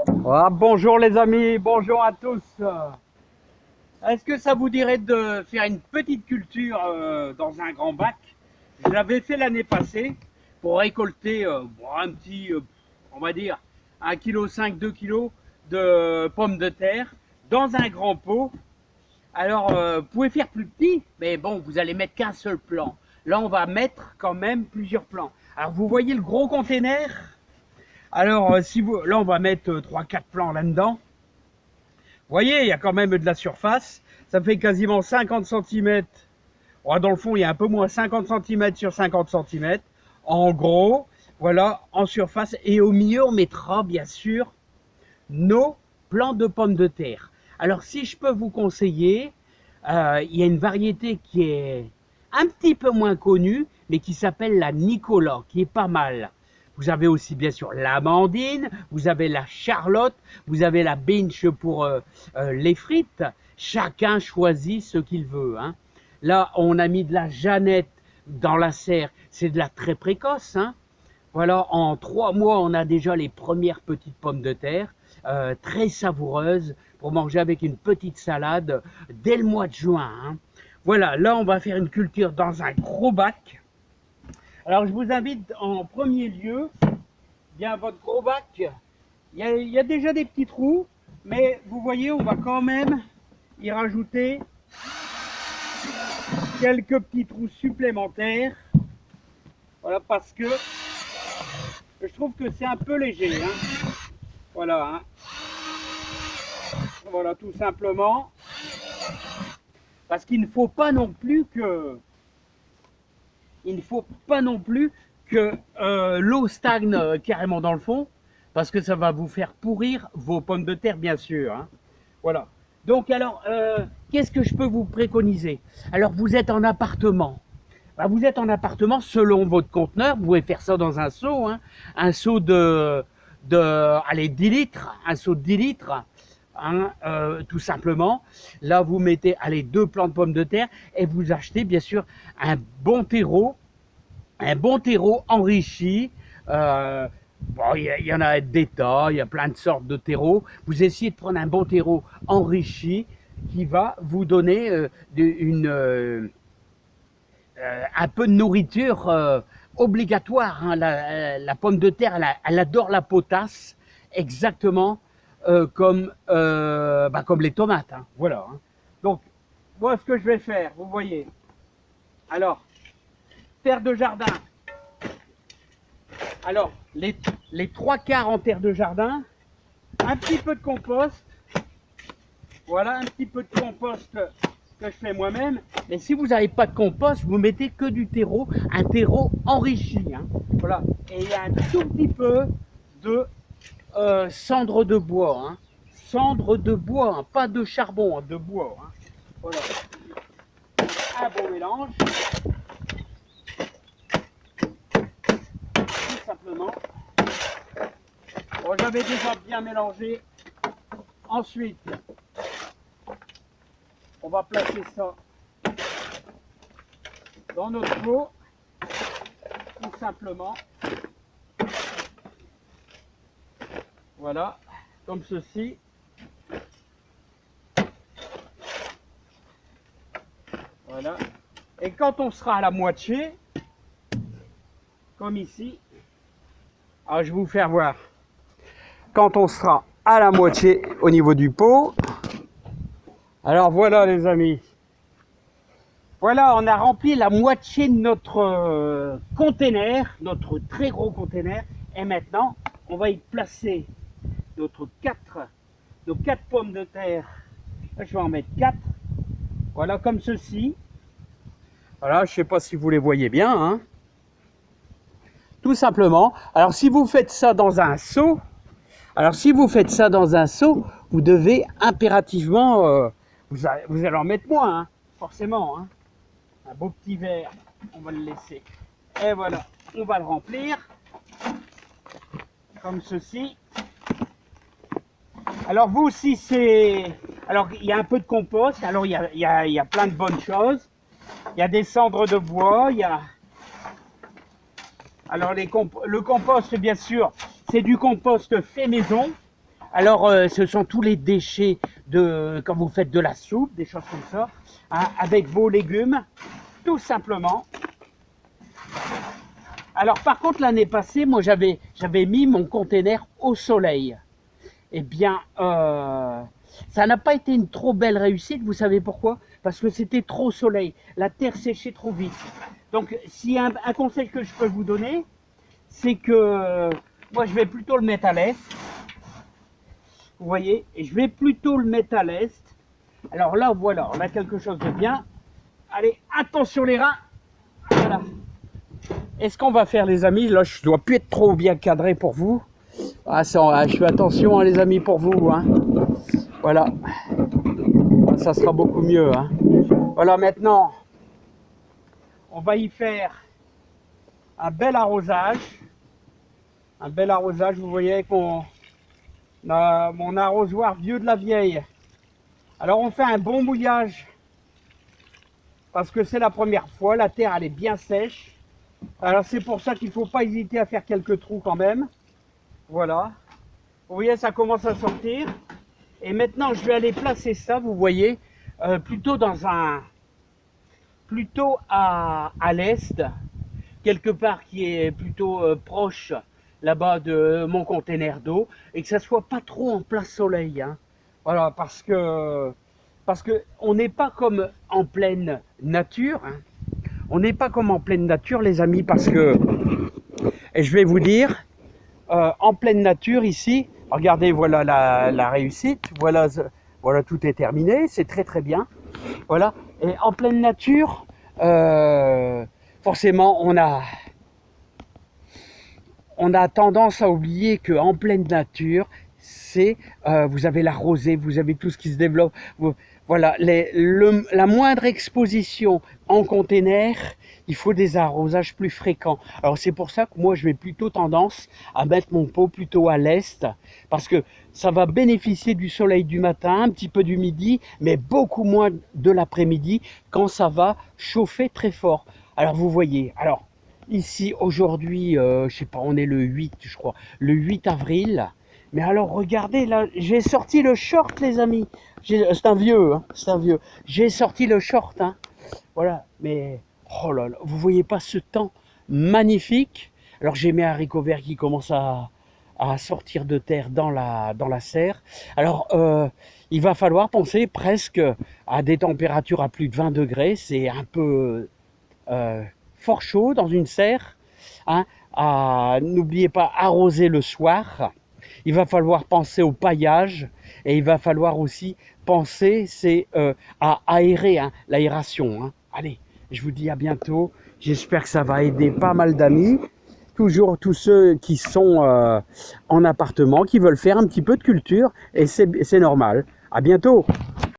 Ah, bonjour les amis, bonjour à tous. Est-ce que ça vous dirait de faire une petite culture dans un grand bac? Je l'avais fait l'année passée pour récolter un petit, on va dire, 1,5 kg, 2 kg de pommes de terre dans un grand pot. Alors, vous pouvez faire plus petit, mais bon, vous allez mettre qu'un seul plant. Là, on va mettre quand même plusieurs plants. Alors, vous voyez le gros container? Alors, là, on va mettre 3-4 plants là-dedans. Vous voyez, il y a quand même de la surface. Ça fait quasiment 50 cm. Dans le fond, il y a un peu moins 50 cm sur 50 cm. En gros, voilà, en surface. Et au milieu, on mettra bien sûr nos plants de pommes de terre. Alors, si je peux vous conseiller, il y a une variété qui est un petit peu moins connue, mais qui s'appelle la Nicolas, qui est pas mal. Vous avez aussi bien sûr l'amandine, vous avez la charlotte, vous avez la binge pour les frites. Chacun choisit ce qu'il veut, hein. Là, on a mis de la jeannette dans la serre, c'est de la très précoce, hein. Voilà, en 3 mois, on a déjà les premières petites pommes de terre, très savoureuses, pour manger avec une petite salade dès le mois de juin, hein. Voilà, là, on va faire une culture dans un gros bac. Alors, je vous invite en premier lieu, bien votre gros bac, il y a déjà des petits trous, mais vous voyez, on va quand même y rajouter quelques petits trous supplémentaires. Voilà, parce que je trouve que c'est un peu léger, hein. Voilà, hein. Voilà, tout simplement. Parce qu'il ne faut pas non plus que, l'eau stagne carrément dans le fond, parce que ça va vous faire pourrir vos pommes de terre, bien sûr, hein. Voilà. Donc alors, qu'est-ce que je peux vous préconiser? Alors, vous êtes en appartement. Vous êtes en appartement selon votre conteneur. Vous pouvez faire ça dans un seau, hein. Un seau allez, 10 litres, un seau de 10 litres, hein, tout simplement. Là, vous mettez, allez, 2 plants de pommes de terre et vous achetez bien sûr un bon terreau enrichi. Il y en a des tas, il y a plein de sortes de terreaux. Vous essayez de prendre un bon terreau enrichi qui va vous donner un peu de nourriture obligatoire, hein. La pomme de terre, elle adore la potasse, exactement comme les tomates, hein. Voilà, hein. Donc, moi, ce que je vais faire, vous voyez. Alors, terre de jardin. Alors, les 3/4 en terre de jardin, un petit peu de compost. Voilà, un petit peu de compost que je fais moi-même. Mais si vous n'avez pas de compost, vous mettez que du terreau, un terreau enrichi, hein. Voilà. Et il y a un tout petit peu de cendre de bois, hein. Cendre de bois, hein, pas de charbon, hein, de bois, hein. Voilà. Un bon mélange. Tout simplement. Bon, j'avais déjà bien mélangé. Ensuite, on va placer ça dans notre pot, tout simplement. Voilà, comme ceci. Voilà. Et quand on sera à la moitié, comme ici, alors je vais vous faire voir. Quand on sera à la moitié au niveau du pot, alors voilà les amis. Voilà, on a rempli la moitié de notre container, notre très gros container. Et maintenant, on va y placer nos 4 pommes de terre. Là, je vais en mettre 4. Voilà, comme ceci. Voilà, je ne sais pas si vous les voyez bien, hein. Tout simplement. Alors, si vous faites ça dans un seau, vous devez impérativement, vous allez en mettre moins, hein, forcément, hein. Un beau petit verre, on va le laisser. Et voilà, on va le remplir comme ceci. Alors vous, si c'est... Alors il y a un peu de compost, alors il y a plein de bonnes choses. Il y a des cendres de bois, il y a... Alors le compost, bien sûr, c'est du compost fait maison. Alors, ce sont tous les déchets de quand vous faites de la soupe, des choses comme ça, hein, avec vos légumes, tout simplement. Alors, par contre, l'année passée, moi, j'avais mis mon container au soleil. Eh bien, ça n'a pas été une trop belle réussite. Vous savez pourquoi? Parce que c'était trop soleil. La terre séchait trop vite. Donc, s'il y a un conseil que je peux vous donner, c'est que moi, je vais plutôt le mettre à l'est. Vous voyez? Et je vais plutôt le mettre à l'est. Alors là, voilà, on a quelque chose de bien. Allez, attention les reins. Voilà. Et ce qu'on va faire, les amis, là, je dois plus être trop bien cadré pour vous. Ah, je fais attention, hein, les amis, pour vous. Hein. Voilà. Ça sera beaucoup mieux. Hein. Voilà, maintenant, on va y faire un bel arrosage. Un bel arrosage, vous voyez, avec mon arrosoir vieux de la vieille. Alors, on fait un bon mouillage. Parce que c'est la première fois, la terre, elle est bien sèche. Alors, c'est pour ça qu'il ne faut pas hésiter à faire quelques trous quand même. Voilà. Vous voyez, ça commence à sortir. Et maintenant, je vais aller placer ça, vous voyez, plutôt à l'est, quelque part qui est plutôt proche là-bas de mon conteneur d'eau, et que ça soit pas trop en plein soleil. Hein. Voilà, parce que on n'est pas comme en pleine nature. Hein. On n'est pas comme en pleine nature, les amis, parce que, et je vais vous dire, en pleine nature ici, regardez, voilà la réussite, voilà, tout est terminé, c'est très très bien. Voilà, et en pleine nature, forcément, on a tendance à oublier qu'en pleine nature, vous avez la rosée, vous avez tout ce qui se développe. Voilà, la moindre exposition en container, il faut des arrosages plus fréquents. Alors c'est pour ça que moi je vais plutôt tendance à mettre mon pot plutôt à l'est, parce que ça va bénéficier du soleil du matin, un petit peu du midi, mais beaucoup moins de l'après-midi quand ça va chauffer très fort. Alors vous voyez, alors ici aujourd'hui, je sais pas, on est le 8 je crois, le 8 avril. Mais alors regardez là, j'ai sorti le short les amis. C'est un vieux, hein, c'est un vieux. J'ai sorti le short, hein. Voilà, mais oh là là, vous voyez pas ce temps magnifique. Alors j'ai mes haricots verts qui commencent à sortir de terre dans la serre. Alors il va falloir penser presque à des températures à plus de 20 degrés. C'est un peu fort chaud dans une serre. Hein. N'oubliez pas arroser le soir. Il va falloir penser au paillage et il va falloir aussi penser à aérer, hein, l'aération. Hein. Allez, je vous dis à bientôt. J'espère que ça va aider pas mal d'amis. Toujours tous ceux qui sont en appartement, qui veulent faire un petit peu de culture et c'est normal. À bientôt.